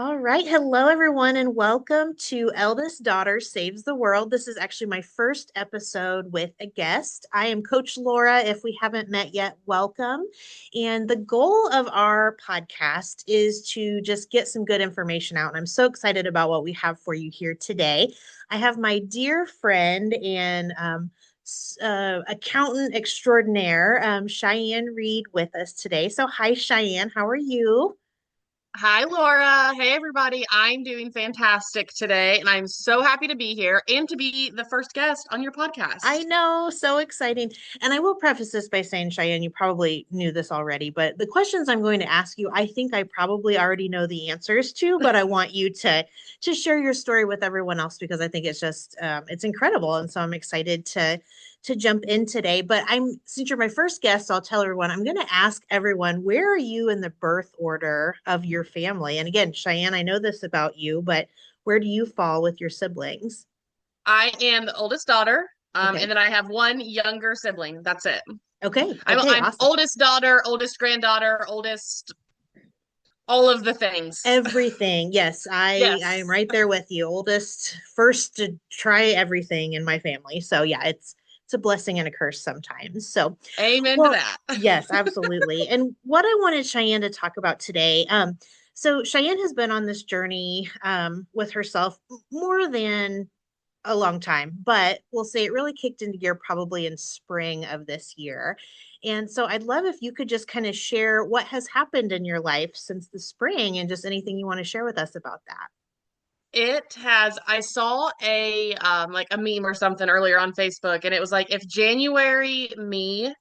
All right. Hello, everyone, and welcome to Eldest Daughter Saves the World. This is actually my first episode with a guest. I am Coach Laura. If we haven't met yet, welcome. And the goal of our podcast is to just get some good information out. And I'm so excited about what we have for you here today. I have my dear friend and accountant extraordinaire, Cheyenne Reed, with us today. So, hi, Cheyenne. How are you? Hi, Laura. Hey, everybody. I'm doing fantastic today, and I'm so happy to be here and to be the first guest on your I podcast. know, so exciting. And I will preface this by saying, Cheyenne, you probably knew this already, but the questions I'm going to ask you, I think I probably already know the answers to, but I want you to share your story with everyone else because I think it's just it's incredible. And so I'm excited to jump in today. But I'm since you're my first guest, I'll tell everyone I'm going to ask everyone, where are you in the birth order of your family? And again, Cheyenne, I know this about you, but where do you fall with your siblings? I am the oldest daughter, and Okay. then I have one younger sibling. That's it. Okay. I'm Okay. I'm Awesome. oldest daughter, oldest granddaughter, oldest all of the things. Everything. Yes, I am Yes. right there with you. Oldest, first to try everything in my family. So yeah, it's a blessing and a curse sometimes. So, Amen to well, that. yes, absolutely. And what I wanted Cheyenne to talk about today, so Cheyenne has been on this journey with herself more than a long time, but we'll say it really kicked into gear probably in spring of this year. And so I'd love if you could just kind of share what has happened in your life since the spring and just anything you want to share with us about that. I saw a like a meme or something earlier on Facebook, and it was like if January me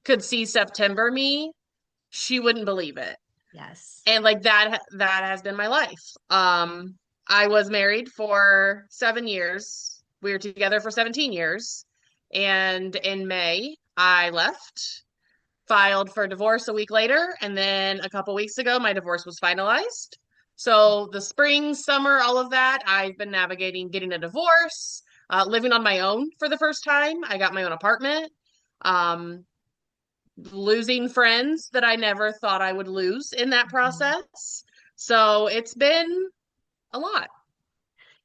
could see September me, she wouldn't believe it. Yes. And like that has been my life. I was married for 7 years. We were together for 17 years. And in May, I left, filed for divorce a week later, and then a couple weeks ago, my divorce was finalized. So the spring, summer, all of that, I've been navigating getting a divorce, living on my own for the first time. I got my own apartment. Um, Losing friends that I never thought I would lose in that Mhm. process. So it's been a lot.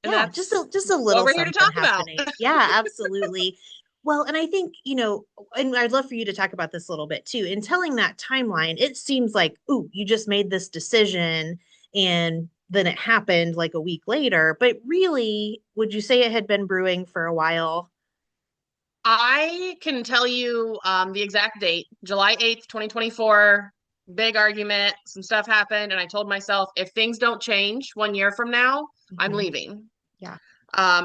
And Yeah, that's just a what little we're here to something talk about. happening. Yeah, absolutely. Well, and I think, and I'd love for you to talk about this a little bit too. In telling that timeline, it seems like, ooh, you just made this decision and then it happened like a week later. But really, would you say it had been brewing for a while? I can tell you the exact date, July 8th, 2024. Big argument. Some stuff happened. And I told myself, if things don't change 1 year from now, I'm Mhm. leaving. Yeah.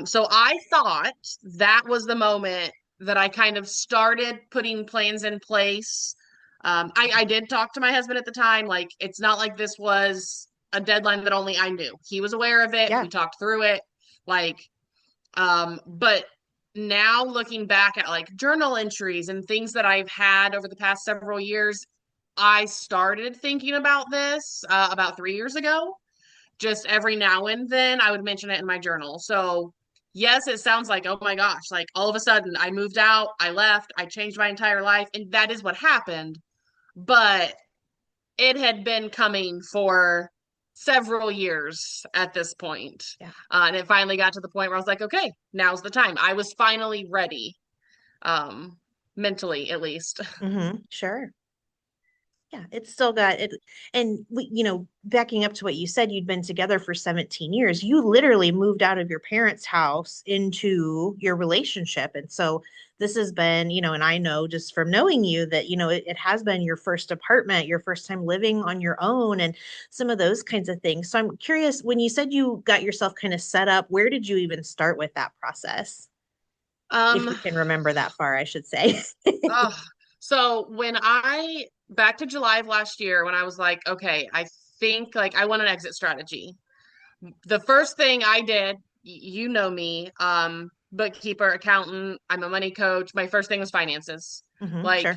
So I thought that was the moment that I kind of started putting plans in place. I did talk to my husband at the time. Like, it's not like this was a deadline that only I knew. He was aware of it. Yeah. We talked through it. Like, but now looking back at like journal entries and things that I've had over the past several years, I started thinking about this about 3 years ago. Just every now and then I would mention it in my journal. So, yes, it sounds like, oh my gosh, like all of a sudden I moved out, I left, I changed my entire life, and that is what happened. But it had been coming for several years at this point. Yeah. And it finally got to the point where I was like, okay, now's the time. I was finally ready, um, mentally at least. Sure. Yeah, it's still got it. And backing up to what you said, you'd been together for 17 years. You literally moved out of your parents' house into your relationship. And so this has been, and I know just from knowing you that, it has been your first apartment, your first time living on your own, and some of those kinds of things. So I'm curious, when you said you got yourself kind of set up, where did you even start with that process? If Um, you can remember that far, I should say. oh, so when I back to July of last year, when I was like, okay, I think like I want an exit strategy. The first thing I did, you know me, bookkeeper, accountant, I'm a money coach. My first thing was finances. Like Sure.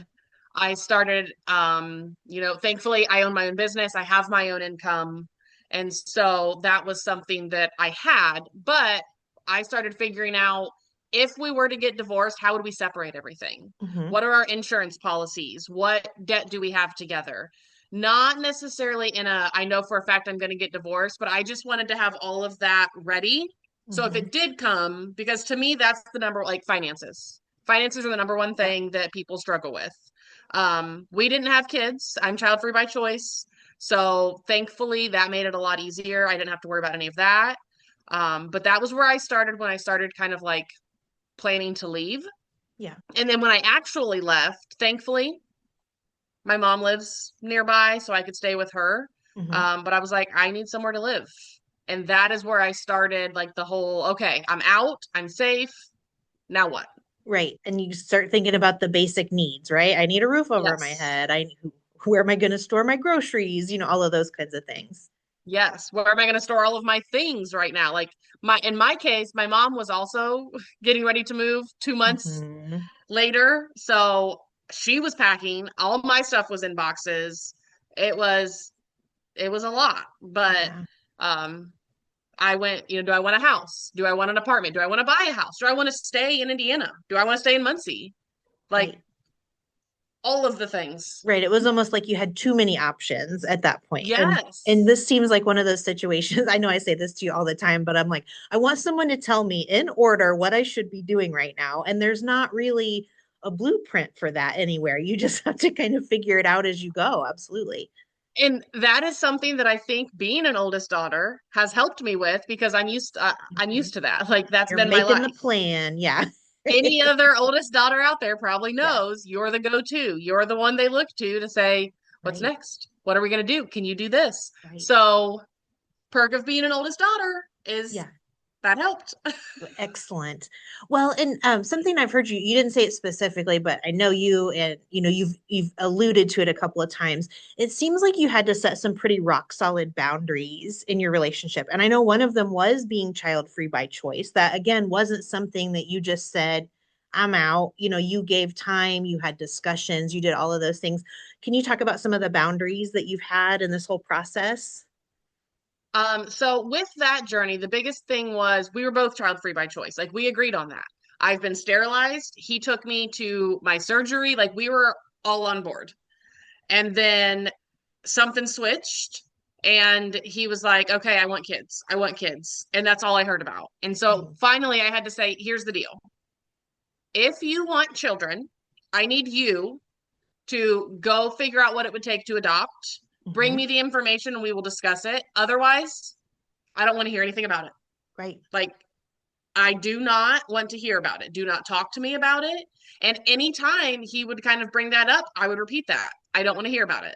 I started, thankfully I own my own business. I have my own income. And so that was something that I had, but I started figuring out if we were to get divorced, how would we separate everything? Hmm. What are our insurance policies? What debt do we have together? not necessarily in a, I know for a fact I'm going to get divorced, but I just wanted to have all of that ready. So if Hmm. it did come, because to me, that's the number, like finances. Finances are the number one Yeah. thing that people struggle with. We didn't have kids. I'm child free by choice. So thankfully, that made it a lot easier. I didn't have to worry about any of that. But that was where I started when I started kind of like planning to leave. Yeah. And then when I actually left, thankfully, my mom lives nearby, so I could stay with her. Hmm. But I was like, I need somewhere to live. And that is where I started like the whole, okay, I'm out, I'm safe. Now what? Right. And you start thinking about the basic needs, right? I need a roof over my Yes. head. Where am I going to store my groceries? All of those kinds of things. Yes. Where am I going to store all of my things right now? Like in my case, my mom was also getting ready to move 2 months Hmm. later. So she was packing. All my stuff was in boxes. It was it was a lot. But Yeah. um I went, do I want a house? Do I want an apartment? Do I want to buy a house? Do I want to stay in Indiana? Do I want to stay in Muncie? Like Right. all of the things. Right. It was almost like you had too many options at that point. And Yes. this seems like one of those situations. I know I say this to you all the time, but I'm like, I want someone to tell me in order what I should be doing right now. And there's not really a blueprint for that anywhere. You just have to kind of figure it out as you go. Absolutely. And that is something that I think being an oldest daughter has helped me with because I'm Mhm. used to that. Like that's You're been my making the life. plan. Yeah. Any other oldest daughter out there probably Yeah. knows you're the go-to. You're the one they look to say, what's Right. next? What are we going to do? Can you do this? Right. So, perk of being an oldest daughter is Yeah. that helped. Excellent. Well, and something I've heard you didn't say it specifically, but I know you and you've alluded to it a couple of times. It seems like you had to set some pretty rock solid boundaries in your relationship. And I know one of them was being child free by choice. That again wasn't something that you just said, I'm out. You gave time, you had discussions, you did all of those things. Can you talk about some of the boundaries that you've had in this whole process? So with that journey, the biggest thing was we were both child free by choice. Like we agreed on that. I've been sterilized. He took me to my surgery. Like we were all on board. And then something switched and he was like, okay, I want kids. I want kids. And that's all I heard about. And so Mhm. finally I had to say, here's the deal. If you want children, I need you to go figure out what it would take to adopt. Bring Mhm. me the information and we will discuss it. Otherwise, I don't want to hear anything about it. Right. Like, I do not want to hear about it. Do not talk to me about it. And anytime he would kind of bring that up, I would repeat that. I don't want to hear about it.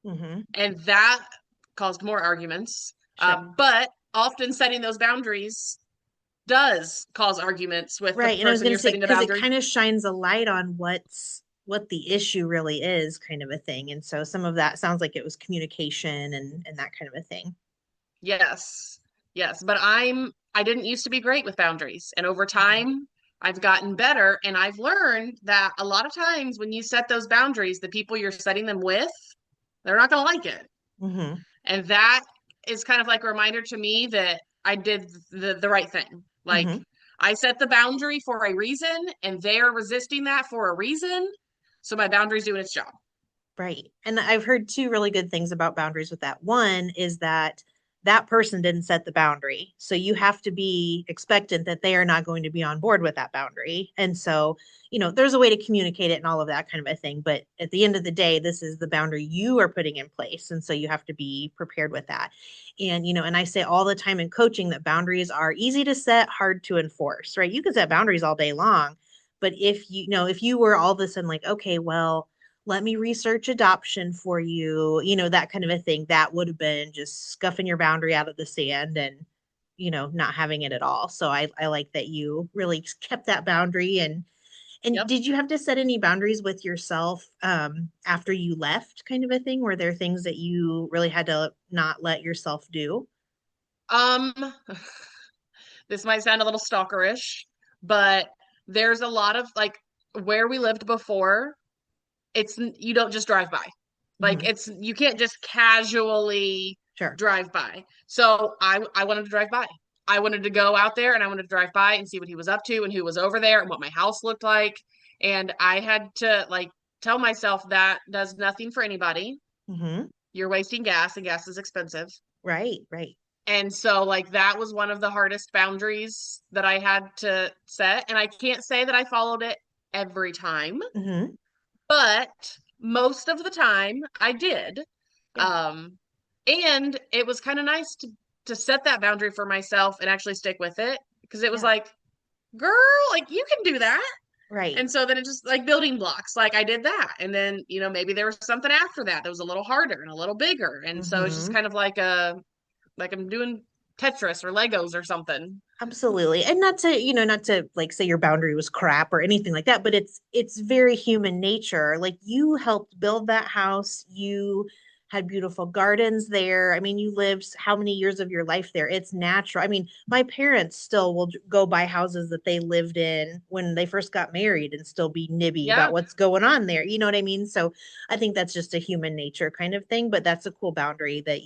Hmm. And that caused more arguments. Sure. But often setting those boundaries does cause arguments with the Right. And I was person going you're to say, setting the because it boundary. kind of shines a light on what the issue really is, kind of a thing. And so some of that sounds like it was communication and that kind of a thing. Yes. Yes. But I didn't used to be great with boundaries. And over Hmm. time, I've gotten better. And I've learned that a lot of times when you set those boundaries, the people you're setting them with, they're not going to like it. Hmm. And that is kind of like a reminder to me that I did the right thing. Like Hmm. I set the boundary for a reason and they're resisting that for a reason. So my boundary's doing its job. Right. And I've heard two really good things about boundaries with that. One is that that person didn't set the boundary. So you have to be expectant that they are not going to be on board with that boundary. And so, there's a way to communicate it and all of that kind of a thing. But at the end of the day, this is the boundary you are putting in place. And so you have to be prepared with that. And I say all the time in coaching that boundaries are easy to set, hard to enforce, right? You can set boundaries all day long. But if you were all of a sudden like, okay, well, let me research adoption for you, that kind of a thing. That would have been just scuffing your boundary out of the sand and, not having it at all. So I like that you really kept that boundary. And Yep. did you have to set any boundaries with yourself after you left kind of a thing? Were there things that you really had to not let yourself do? Um, this might sound a little stalkerish, but there's a lot of like where we lived before, it's you don't just drive by. Like Hmm. it's you can't just casually Sure. drive by. So I wanted to drive by. I wanted to go out there and I wanted to drive by and see what he was up to and who was over there and what my house looked like. And I had to like tell myself that does nothing for anybody. Hmm. you're wasting gas and gas is expensive. Right, right. And so like that was one of the hardest boundaries that I had to set. And I can't say that I followed it every time, Hmm. but most of the time I did. Yeah, Um, and it was kind of nice to set that boundary for myself and actually stick with it because it was yeah, like, girl, like you can do that. right. And so then it just like building blocks, like I did that. And then, maybe there was something after that that was a little harder and a little bigger. And so it's just Hmm. kind of like I'm doing Tetris or Legos or something. Absolutely. And not to, not to like say your boundary was crap or anything like that, but it's very human nature. Like you helped build that house. You had beautiful gardens there. I mean, you lived how many years of your life there? It's natural. I mean, my parents still will go by houses that they lived in when they first got married and still be nibby about Yeah. what's going on there. You know what I mean? So I think that's just a human nature kind of thing, but that's a cool boundary that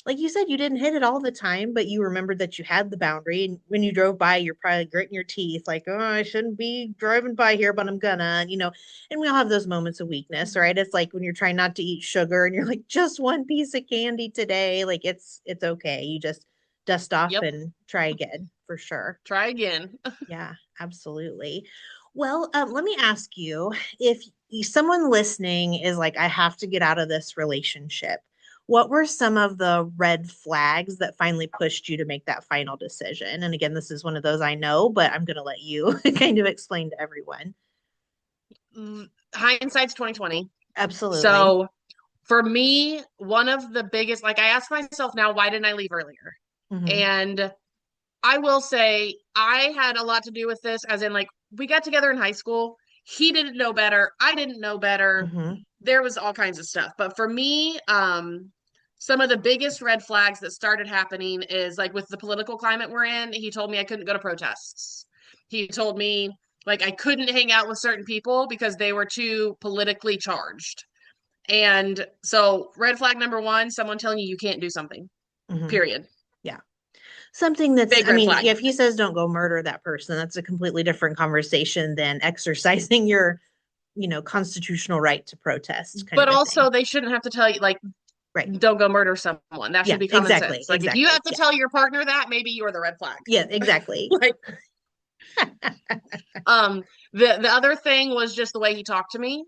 like you said, you didn't hit it all the time, but you remembered that you had the boundary. And when you drove by, you're probably gritting your teeth, like, oh, I shouldn't be driving by here, but I'm gonna. And we all have those moments of weakness, right? It's like when you're trying not to eat sugar and you're like, just one piece of candy today. Like it's okay. You just dust off Yep. and try again for sure. Try again. Yeah, absolutely. Well, let me ask you if someone listening is like, I have to get out of this relationship, what were some of the red flags that finally pushed you to make that final decision? And again, this is one of those I know, but I'm going to let you kind of explain to everyone. Hindsight's 2020. Absolutely. So for me, one of the biggest, like I ask myself now, why didn't I leave earlier? Hmm. And I will say I had a lot to do with this, as in like we got together in high school. He didn't know better. I didn't know better. Hmm. There was all kinds of stuff. But for me, some of the biggest red flags that started happening is like with the political climate we're in, he told me I couldn't go to protests. He told me like I couldn't hang out with certain people because they were too politically charged. And so red flag number one, someone telling you you can't do something. Hmm. Period. Yeah. Something that's, Big I red mean, flag. yeah, if he says don't go murder that person, that's a completely different conversation than exercising your constitutional right to protest kind But of a thing. also they shouldn't have to tell you like Right. don't go murder someone. That should Yeah, be common exactly. sense. Like if you Exactly. have to Yeah. tell your partner that, maybe you're the red flag. Yeah, exactly. Like um the other thing was just the way he talked to me.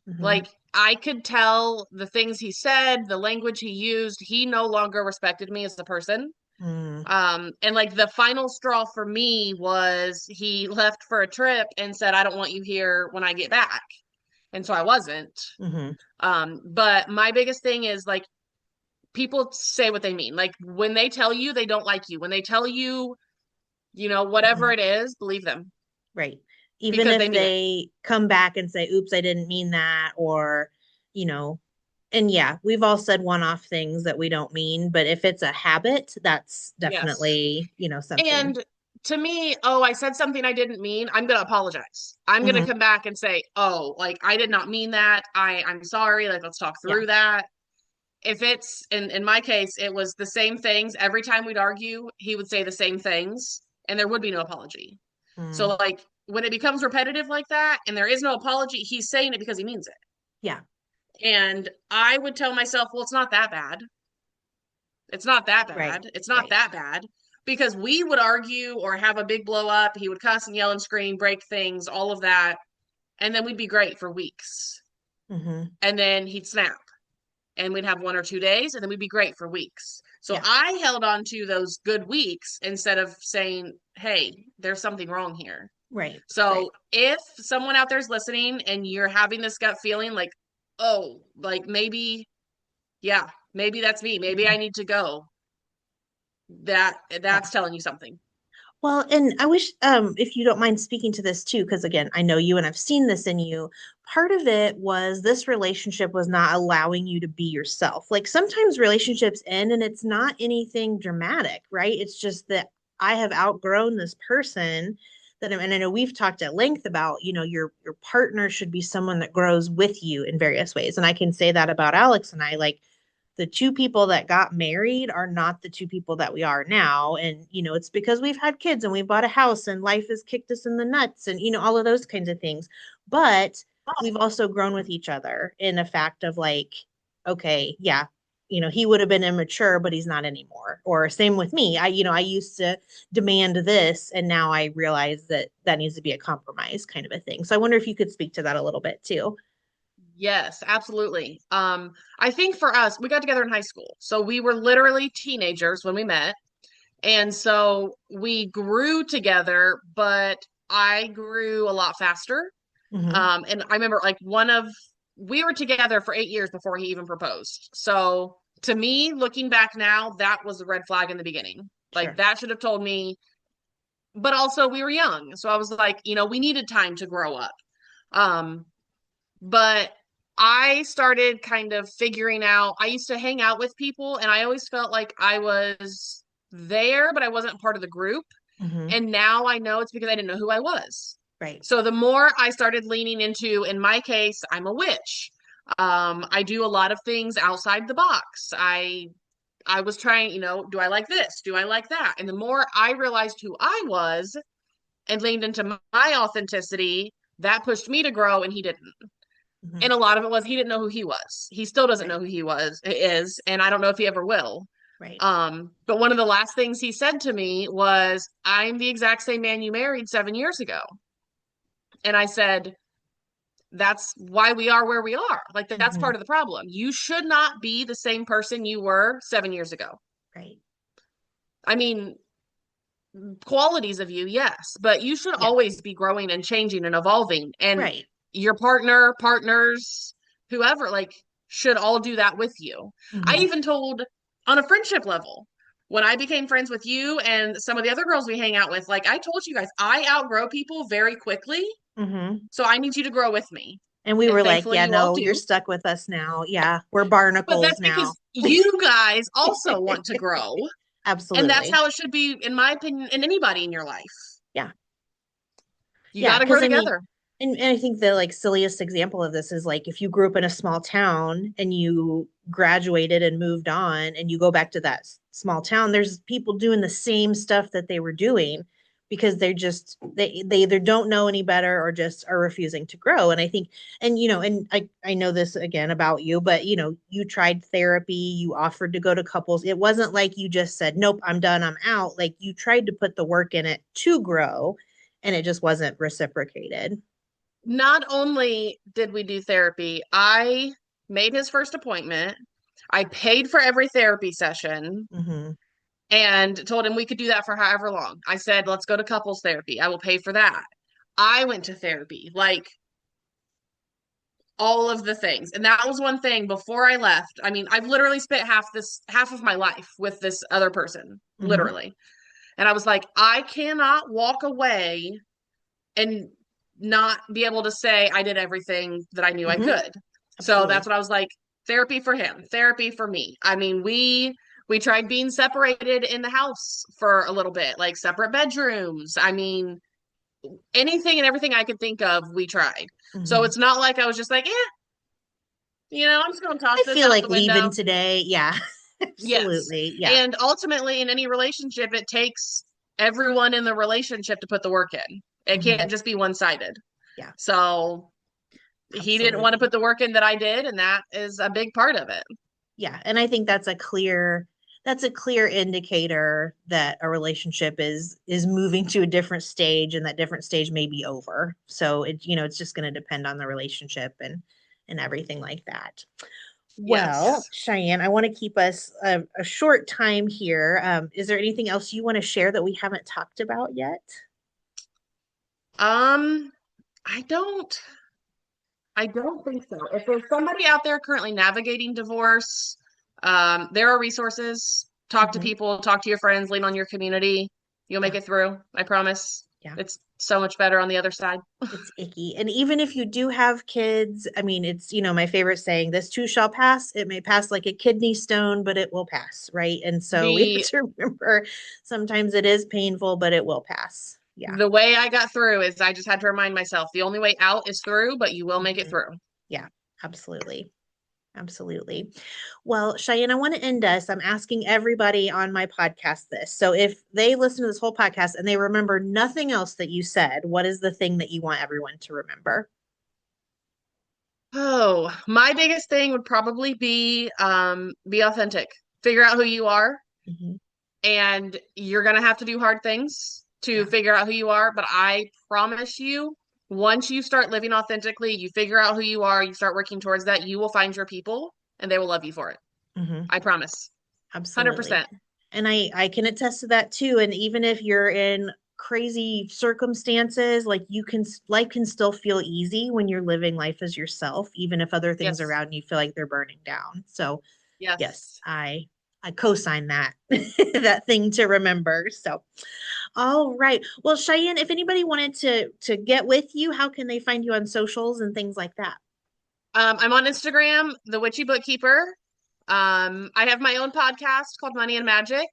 Hmm. Like I could tell the things he said, the language he used, he no longer respected me as a person. Mm. And like the final straw for me was he left for a trip and said, I don't want you here when I get back. And so I wasn't. Hmm. But my biggest thing is like people say what they mean. Like when they tell you they don't like you, when they tell you, whatever Hmm. it is, believe them Right. Even because they if mean it. they come back and say, oops, I didn't mean that, or, you know, and yeah, we've all said one-off things that we don't mean, but if it's a habit, that's Yes. definitely, something. And to me, oh, I said something I didn't mean. I'm going to apologize. I'm going to Hmm. come back and say, oh, like I did not mean that. I'm sorry. Like let's talk Yeah. through that. If it's in my case, it was the same things every time we'd argue, he would say the same things and there would be no apology. Mm. So like when it becomes repetitive like that and there is no apology, he's saying it because he means it. Yeah. And I would tell myself, well, it's not that bad. It's not that Right. bad. It's not Right. that bad. Because we would argue or have a big blow up. He would cuss and yell and scream, break things, all of that. And then we'd be great for weeks. Hmm. And then he'd snap and we'd have 1 or 2 days and then we'd be great for weeks. So Yeah. I held on to those good weeks instead of saying, hey, there's something wrong here. Right. Right. So if someone out there's listening and you're having this gut feeling like, oh, like maybe, yeah, maybe that's me. Maybe I Mhm. need to go. That Yeah. that's telling you something. Well, and I wish, if you don't mind speaking to this too, because again, I know you and I've seen this in you. Part of it was this relationship was not allowing you to be yourself. Like sometimes relationships end and it's not anything dramatic, right? It's just that I have outgrown this person and I know we've talked at length about, your partner should be someone that grows with you in various ways. And I can say that about Alex and I, like the two people that got married are not the two people that we are now. And, it's because we've had kids and we've bought a house and life has kicked us in the nuts and, all of those kinds of things. But we've also grown with each other in a fact of like, okay, yeah, he would have been immature, but he's not anymore. Or same with me. I used to demand this, and now I realize that that needs to be a compromise kind of a thing. So I wonder if you could speak to that a little bit too. Yes, absolutely. I think for us, we got together in high school. So we were literally teenagers when we met. And so we grew together, but I grew a lot faster. Hmm. And I remember like we were together for 8 years before he even proposed. So to me, looking back now, that was a red flag in the beginning. Like Sure. that should have told me, but also we were young. So I was like, we needed time to grow up. Um, but I started kind of figuring out, I used to hang out with people and I always felt like I was there, but I wasn't part of the group. Hmm. And now I know it's because I didn't know who I was. Right. So the more I started leaning into, in my case, I'm a witch. I do a lot of things outside the box. I was trying, do I like this? Do I like that? And the more I realized who I was and leaned into my authenticity, that pushed me to grow and he didn't. Hmm. And a lot of it was he didn't know who he was. He still doesn't know Right. who he is, and I don't know if he ever will. Right. But one of the last things he said to me was, "I'm the exact same man you married 7 years ago." And I said, "That's why we are where we are. Like that's Hmm. part of the problem. You should not be the same person you were 7 years ago. Right. I mean, qualities of you, yes, but you should Yes. always be growing and changing and evolving. And Right. your partners, whoever, like, should all do that with you. I Hmm. even told on a friendship level, when I became friends with you and some of the other girls we hang out with, like I told you guys, I outgrow people very quickly. Hmm. So I need you to grow with me. And we And were like, thankfully yeah, you all no, you're do. stuck with us now. Yeah, we're But barnacles that's now. because you guys also want to grow. And that's Absolutely. how it should be, in my opinion, in anybody in your life. Yeah. You Yeah. got to grow Because I mean, together. and I think the like silliest example of this is like if you grew up in a small town and you graduated and moved on and you go back to that small town, there's people doing the same stuff that they were doing because they either don't know any better or just are refusing to grow. And I think, and and I know this again about you, but you tried therapy, you offered to go to couples. It wasn't like you just said, nope, I'm done, I'm out. Like you tried to put the work in it to grow, and it just wasn't reciprocated. Not only did we do therapy, I made his first appointment. I paid for every therapy session Hmm. and told him we could do that for however long. I said, let's go to couples therapy. I will pay for that. I went to therapy, like all of the things. And that was one thing before I left. I mean, I've literally spent half of my life with this other person, Hmm. literally. And I was like, I cannot walk away and not be able to say I did everything that I knew I Hmm. could. So that's Absolutely. what I was like, therapy for him, therapy for me. I mean, we tried being separated in the house for a little bit, like separate bedrooms. I mean, anything and everything I could think of, we tried. So Hmm. it's not like I was just like, I'm just going to toss I this feel out like the window. leaving today. Yeah. Yes. Absolutely. Yeah. And ultimately, in any relationship, it takes everyone in the relationship to put the work in. It Hmm. can't just be one sided. Yeah. So he didn't want to Absolutely. put the work in that I did, and that is a big part of it. Yeah. And I think that's a clear indicator that a relationship is moving to a different stage, and that different stage may be over. So it's just going to depend on the relationship and everything like that. Well, Yes. Cheyenne, I want to keep us a short time here. Is there anything else you want to share that we haven't talked about yet? Um, I don't I don't think so. If there's somebody out there currently navigating divorce, there are resources. Talk to Hmm. people, talk to your friends, lean on your community. You'll make Yeah. it through. I promise. Yeah. It's so much better on the other side. It's icky. And even if you do have kids, I mean, it's, my favorite saying, this too shall pass. It may pass like a kidney stone, but it will pass, right? And so we have The to remember sometimes it is painful, but it will pass. Yeah. the way I got through is I just had to remind myself the only way out is through, but you will make it Mhm. through. Yeah, absolutely. Absolutely. Well, Cheyenne, I want to end us. I'm asking everybody on my podcast this. So if they listen to this whole podcast and they remember nothing else that you said, what is the thing that you want everyone to remember? Oh, my biggest thing would probably be authentic. Figure out who you are, Hmm. and you're gonna have to do hard things to Yeah. figure out who you are, but I promise you, once you start living authentically, you figure out who you are, you start working towards that, you will find your people and they will love you for it. Hmm. I promise. Absolutely. 100%. And I can attest to that too. And even if you're in crazy circumstances, like life can still feel easy when you're living life as yourself, even if other things Yes. around you feel like they're burning down. So yes, Yes. I co-sign that that thing to remember. So all right. Well, Cheyenne, if anybody wanted to get with you, how can they find you on socials and things like that? I'm on Instagram, The Witchy Bookkeeper. I have my own podcast called Money and Magic,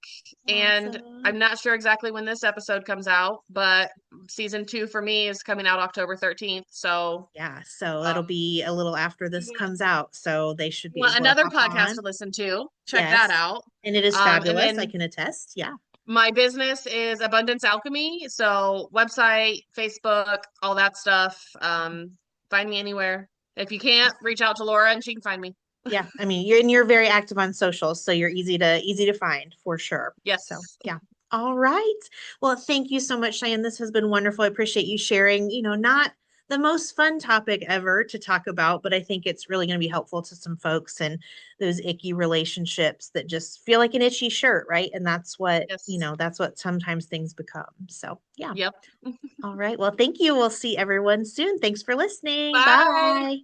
and Awesome. I'm not sure exactly when this episode comes out, but season 2 for me is coming out October 13th. So, Yeah, so um, that'll be a little after you this want, comes out. So they should you be want able to another hop podcast to on. listen to, check that Yes. out. And it is And fabulous. I then can attest. Yeah. my business is Abundance Alchemy. So, website, Facebook, all that stuff. Find me anywhere. If you can't, Awesome. reach out to Laura and she can find me. Yeah. I mean, you're very active on socials, so you're easy to find for sure. So Yes. yeah. All right. Well, thank you so much, Cheyenne. This has been wonderful. I appreciate you sharing, not the most fun topic ever to talk about, but I think it's really going to be helpful to some folks and those icky relationships that just feel like an itchy shirt, right? And Yes. that's what sometimes things become. So yeah. Yep. All right. Well, thank you. We'll see everyone soon. Thanks for listening. Bye. Bye.